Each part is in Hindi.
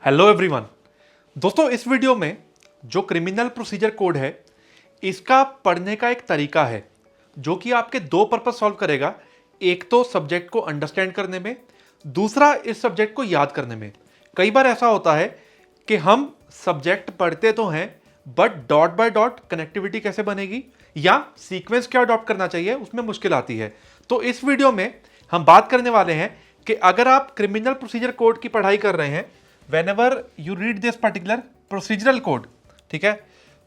Hello everyone. दोस्तों, इस वीडियो में जो क्रिमिनल प्रोसीजर कोड है इसका पढ़ने का एक तरीका है जो कि आपके दो पर्पस सॉल्व करेगा। एक तो सब्जेक्ट को अंडरस्टैंड करने में, दूसरा इस सब्जेक्ट को याद करने में। कई बार ऐसा होता है कि हम सब्जेक्ट पढ़ते तो हैं but dot by dot connectivity कैसे बनेगी या सीक्वेंस क्या अडॉप्ट करना चाहिए उसमें मुश्किल आती है। तो इस वीडियो में हम बात करने वाले हैं कि अगर आप क्रिमिनल प्रोसीजर कोड की पढ़ाई कर रहे हैं, whenever you read this particular procedural code, ठीक है,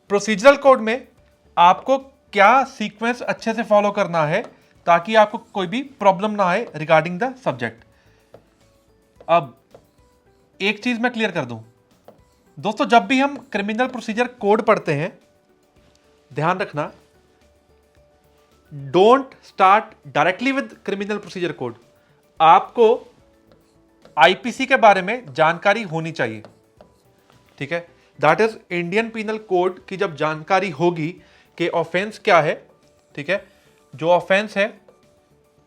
प्रोसीजरल कोड में आपको क्या सीक्वेंस अच्छे से फॉलो करना है ताकि आपको कोई भी प्रॉब्लम ना आए रिगार्डिंग द सब्जेक्ट। अब एक चीज मैं क्लियर कर दूं दोस्तों, जब भी हम क्रिमिनल प्रोसीजर कोड पढ़ते हैं ध्यान रखना, don't start directly with criminal procedure code. आपको आईपीसी के बारे में जानकारी होनी चाहिए, ठीक है। That is Indian penal code की जब जानकारी होगी कि ऑफेंस क्या है, ठीक है, जो ऑफेंस है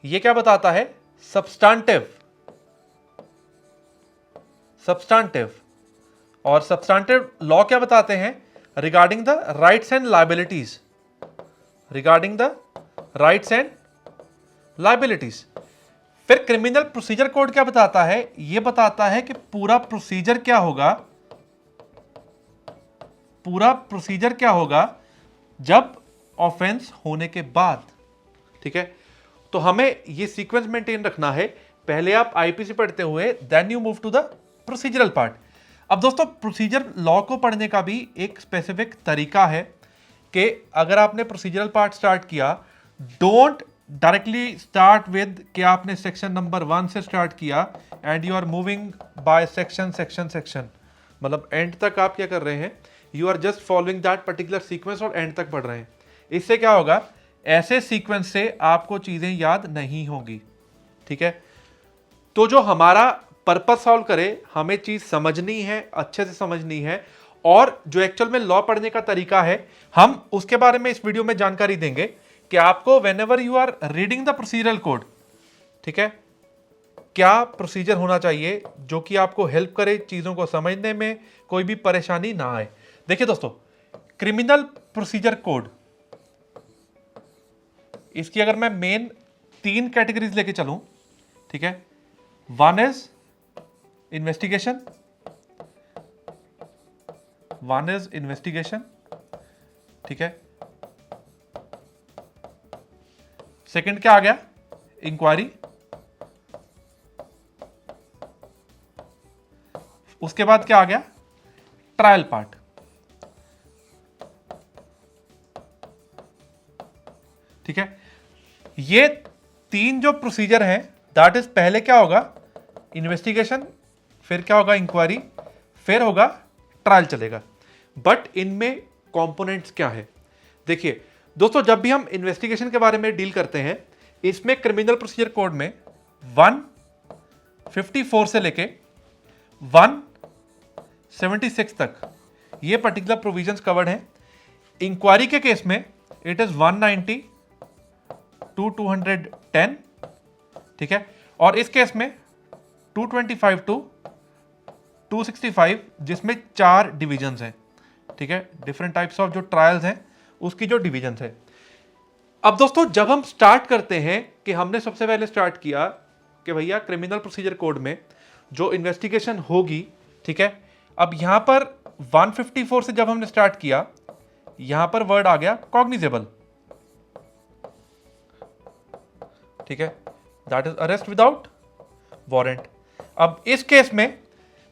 ये क्या बताता है, सब्सटैंटिव। और सब्सटैंटिव लॉ क्या बताते हैं, regarding the rights and liabilities. फिर क्रिमिनल प्रोसीजर कोड क्या बताता है, यह बताता है कि पूरा प्रोसीजर क्या होगा जब ऑफेंस होने के बाद, ठीक है। तो हमें यह सीक्वेंस मेंटेन रखना है। पहले आप आईपीसी पढ़ते हुए then you move to the procedural part. अब दोस्तों, प्रोसीजर लॉ को पढ़ने का भी एक स्पेसिफिक तरीका है कि अगर आपने प्रोसीजरल पार्ट स्टार्ट किया, डोंट डायरेक्टली स्टार्ट विद कि आपने सेक्शन नंबर 1 से स्टार्ट किया and you are moving by section, मतलब एंड तक आप क्या कर रहे हैं, you are just following that particular sequence और एंड तक पढ़ रहे हैं। इससे क्या होगा, ऐसे सीक्वेंस से आपको चीजें याद नहीं होंगी, ठीक है। तो जो हमारा पर्पस सॉल्व करे, हमें चीज समझनी है, अच्छे से समझनी है, और जो एक्चुअल में लॉ पढ़ने का तरीका है हम उसके बारे में इस वीडियो में जानकारी देंगे कि आपको whenever you are reading the procedural code, ठीक है, क्या प्रोसीजर होना चाहिए जो कि आपको हेल्प करे चीजों को समझने में, कोई भी परेशानी ना आए। देखिए दोस्तों, क्रिमिनल प्रोसीजर कोड, इसकी अगर मैं मेन 3 कैटेगरीज लेके चलूं, ठीक है, 1 इज इन्वेस्टिगेशन, ठीक है। सेकंड क्या आ गया, इंक्वायरी। उसके बाद क्या आ गया, ट्रायल पार्ट। ठीक है, ये 3 जो प्रोसीजर हैं, दैट इज पहले क्या होगा, इन्वेस्टिगेशन, फिर क्या होगा, इंक्वायरी, फिर होगा ट्रायल चलेगा। बट इनमें कंपोनेंट्स क्या है, देखिए दोस्तों, जब भी हम इन्वेस्टिगेशन के बारे में डील करते हैं, इसमें क्रिमिनल प्रोसीजर कोड में 154 से लेके 176 तक ये पर्टिकुलर प्रोविजंस कवर्ड हैं। इंक्वायरी के केस में इट इज 190 टू 210, ठीक है, और इस केस में 225 टू 265, जिसमें 4 डिविजन्स हैं, ठीक है, डिफरेंट टाइप्स ऑफ जो ट्रायल्स हैं उसकी जो डिवीजन है। अब दोस्तों, जब हम स्टार्ट करते हैं कि हमने सबसे पहले स्टार्ट किया कि भैया क्रिमिनल प्रोसीजर कोड में जो इन्वेस्टिगेशन होगी, ठीक है, अब यहां पर 154 से जब हमने स्टार्ट किया, यहां पर वर्ड आ गया कॉग्निजेबल, ठीक है, that is arrest without warrant. अब इस केस में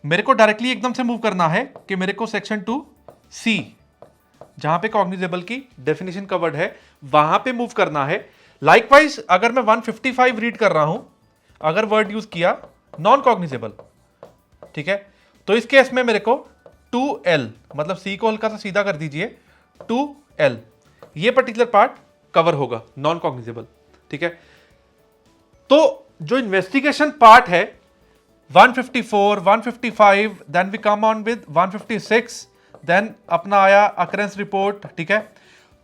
मेरे को डायरेक्टली एकदम से मूव करना है कि मेरे को सेक्शन 2C, जहां पे कॉग्निजेबल की डेफिनेशन कवर्ड है, वहां पे मूव करना है। लाइकवाइज अगर मैं 155 रीड कर रहा हूं, अगर वर्ड यूज किया नॉन कॉग्निजेबल, ठीक है, तो इस केस में मेरे को 2L, मतलब C को हल्का सा सीधा कर दीजिए, 2L, ये पर्टिकुलर पार्ट कवर होगा, नॉन कॉग्निजेबल, ठीक है। तो जो इन्वेस्टिगेशन पार्ट है 154, 155, then we come on with 156, then अपना आया अकरेंस रिपोर्ट, ठीक है।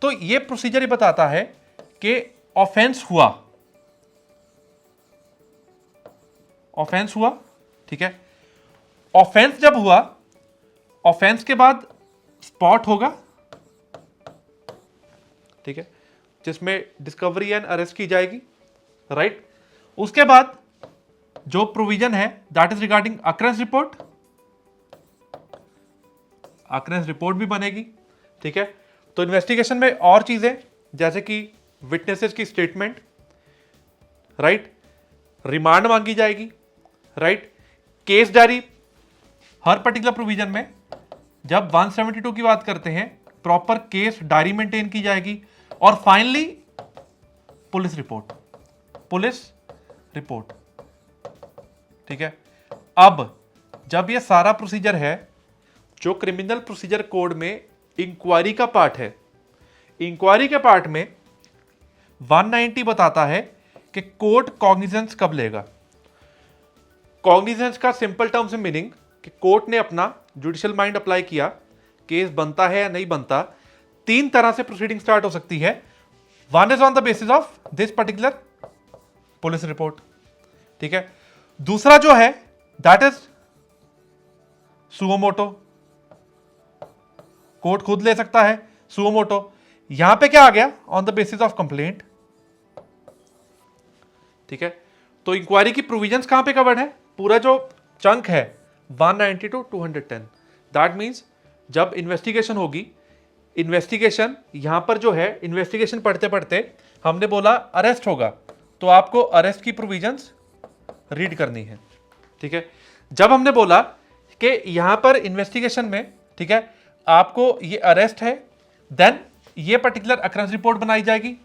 तो ये प्रोसीजर ही बताता है कि ऑफेंस हुआ, ठीक है। ऑफेंस जब हुआ, ऑफेंस के बाद स्पॉट होगा, ठीक है, जिसमें डिस्कवरी एंड अरेस्ट की जाएगी, राइट। उसके बाद जो प्रोविजन है that is regarding occurrence report, occurrence report भी बनेगी, ठीक है। तो इन्वेस्टिगेशन में और चीजें जैसे कि विटनेसेस की स्टेटमेंट, राइट, रिमांड मांगी जाएगी, राइट, केस डायरी, हर पर्टिकुलर प्रोविजन में जब 172 की बात करते हैं प्रॉपर केस डायरी मेंटेन की जाएगी, और finally police report, police report, ठीक है। अब जब ये सारा प्रोसीजर है, जो क्रिमिनल प्रोसीजर कोड में इंक्वायरी का पार्ट है, इंक्वायरी के पार्ट में 190 बताता है कि कोर्ट कॉग्निजेंस कब लेगा। कॉग्निजेंस का सिंपल टर्म्स में मीनिंग कि कोर्ट ने अपना जुडिशियल माइंड अप्लाई किया, केस बनता है या नहीं बनता। तीन तरह से प्रोसीडिंग स्टार्ट हो सकती है। One is on the basis of this particular police report, ठीक है। दूसरा जो है that is suo motu, court खुद ले सकता है सुओ मोटो। यहां पे क्या आ गया, on the basis of complaint, ठीक है। तो इंक्वायरी की प्रोविजंस कहां पे कवर्ड है, पूरा जो चंक है 190 टू 210, दैट मींस जब इन्वेस्टिगेशन होगी, इन्वेस्टिगेशन यहां पर जो है, इन्वेस्टिगेशन पढ़ते पढ़ते हमने बोला अरेस्ट होगा, तो आपको अरेस्ट की प्रोविजंस रीड करनी है, ठीक है। जब हमने बोला कि यहां पर इन्वेस्टिगेशन में, ठीक है, आपको ये अरेस्ट है, देन ये पर्टिकुलर अकरेंस रिपोर्ट बनाई जाएगी,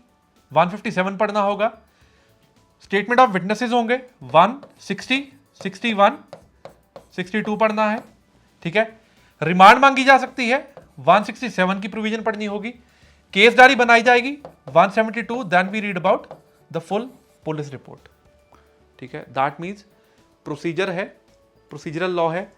157 पढ़ना होगा, स्टेटमेंट ऑफ विटनेसेस होंगे 160, 61, 62 पढ़ना है, ठीक है। रिमांड मांगी जा सकती है, 167 की प्रोविजन पढ़नी होगी, केस डायरी बनाई जाएगी 172, then we read about the full police report, ठीक है। दैट मीन्स प्रोसीजर है, प्रोसीजरल लॉ है,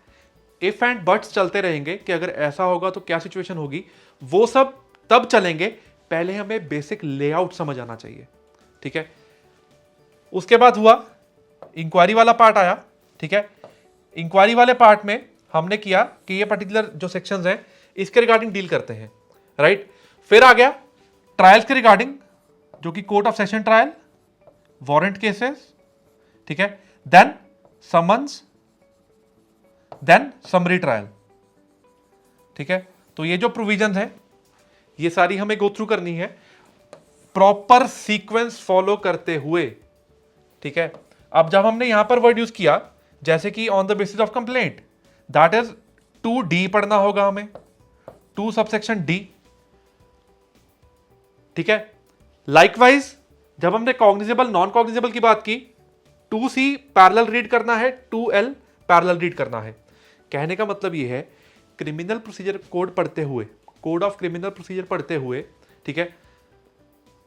इफ एंड बट्स चलते रहेंगे कि अगर ऐसा होगा तो क्या सिचुएशन होगी, वो सब तब चलेंगे, पहले हमें बेसिक लेआउट समझ आना चाहिए, ठीक है। उसके बाद हुआ इंक्वायरी वाला पार्ट आया, ठीक है। इंक्वायरी वाले पार्ट में हमने किया कि ये पर्टिकुलर जो सेक्शंस हैं इसके रिगार्डिंग डील करते हैं, राइट। फिर आ गया ट्रायल्स के रिगार्डिंग, जो कि court of session trial, warrant cases, ठीक है, then summons, then summary trial, ठीक है। तो ये जो प्रोविजन है ये सारी हमें गो थ्रू करनी है प्रॉपर सीक्वेंस फॉलो करते हुए, ठीक है। अब जब हमने यहां पर वर्ड यूज किया जैसे कि on the basis of complaint, that is 2D पढ़ना होगा हमें, 2 सबसेक्शन D, ठीक है। लाइकवाइज जब हमने कॉग्निजेबल नॉन कॉग्निजेबल की बात की, 2C पैरेलल रीड करना है, 2L पैरेलल रीड करना है। कहने का मतलब यह है क्रिमिनल प्रोसीजर कोड पढ़ते हुए, कोड ऑफ क्रिमिनल प्रोसीजर पढ़ते हुए, ठीक है,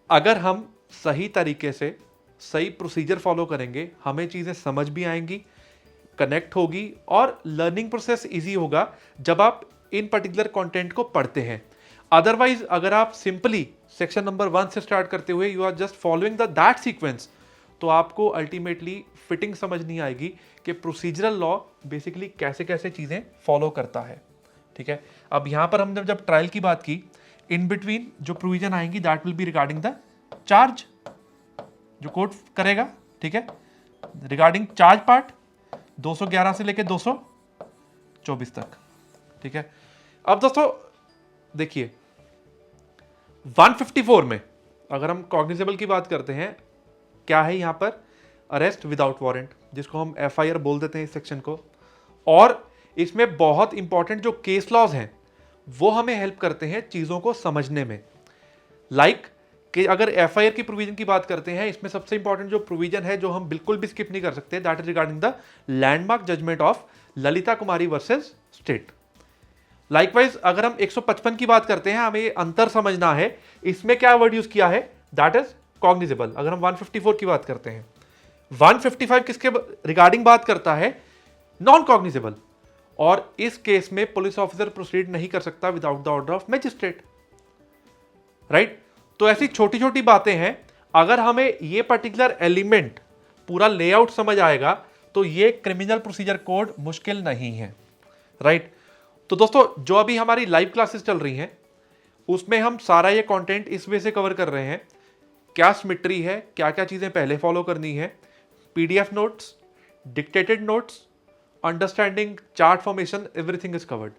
अगर हम सही तरीके से सही प्रोसीजर फॉलो करेंगे, हमें चीजें समझ भी आएंगी, कनेक्ट होगी और लर्निंग प्रोसेस इजी होगा जब आप इन पर्टिकुलर कंटेंट को पढ़ते हैं। अदरवाइज अगर आप सिंपली सेक्शन नंबर 1 से स्टार्ट करते हुए you are just following the that sequence, तो आपको अल्टीमेटली फिटिंग समझ नहीं आएगी कि प्रोसीजरल लॉ बेसिकली कैसे कैसे चीजें फॉलो करता है, ठीक है। अब यहां पर हमने जब ट्रायल की बात की, इन बिटवीन जो प्रोविजन आएंगी that will be regarding the charge, जो कोर्ट करेगा, ठीक है, रिगार्डिंग चार्ज पार्ट 211 से लेकर 224 तक, ठीक है। अब दोस्तों देखिए 154 में अगर हम कॉग्निजेबल की बात करते हैं, क्या है यहां पर, अरेस्ट विदाउट वारंट, जिसको हम FIR बोल देते हैं इस सेक्शन को। और इसमें बहुत इंपॉर्टेंट जो केस लॉज हैं वो हमें हेल्प करते हैं चीजों को समझने में। लाइक कि अगर FIR की प्रोविजन की बात करते हैं, इसमें सबसे इंपॉर्टेंट जो प्रोविजन है जो हम बिल्कुल भी स्किप नहीं कर सकते, that is regarding the landmark judgment of Lalita Kumari versus state. Likewise अगर हम 155 की बात करते हैं, हमें अंतर समझना है, इसमें क्या वर्ड यूज किया है, दैट इज कॉग्निजेबल। अगर हम 154 की बात करते हैं, 155 किसके रिगार्डिंग बात करता है, नॉन कॉग्निजेबल, और इस केस में पुलिस ऑफिसर प्रोसीड नहीं कर सकता without the order of magistrate, right. तो ऐसी छोटी छोटी बातें हैं, अगर हमें ये पर्टिकुलर एलिमेंट पूरा लेआउट समझ आएगा तो ये क्रिमिनल प्रोसीजर कोड मुश्किल नहीं है, राइट। तो दोस्तों जो अभी हमारी लाइव क्लासेस चल रही हैं उसमें हम सारा ये कंटेंट इस वे से कवर कर रहे हैं, क्या सिमेट्री है, क्या क्या चीज़ें पहले फॉलो करनी है, PDF notes, dictated notes, understanding chart formation, everything is covered.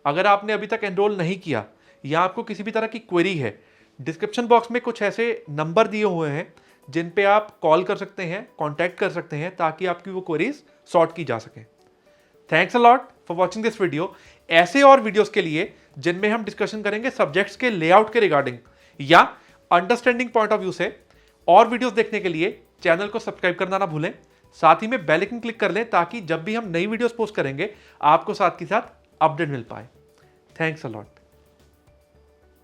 अगर आपने अभी तक एनरोल नहीं किया या आपको किसी भी तरह की क्वेरी है, डिस्क्रिप्शन बॉक्स में कुछ ऐसे नंबर दिए हुए हैं जिन पे आप कॉल कर सकते हैं, कांटेक्ट कर सकते हैं, ताकि आपकी वो क्वेरीज सॉर्ट की जा सके। Thanks a lot for watching this video. ऐसे और वीडियोस के लिए जिनमें हम डिस्कशन करेंगे सब्जेक्ट्स के लेआउट के रिगार्डिंग या अंडरस्टैंडिंग पॉइंट ऑफ व्यू से, और वीडियोस देखने के लिए चैनल को सब्सक्राइब करना ना भूलें, साथ ही में बेल आइकन क्लिक कर लें ताकि जब भी हम नई वीडियोस पोस्ट करेंगे आपको साथ के साथ अपडेट मिल पाए। Thanks a lot.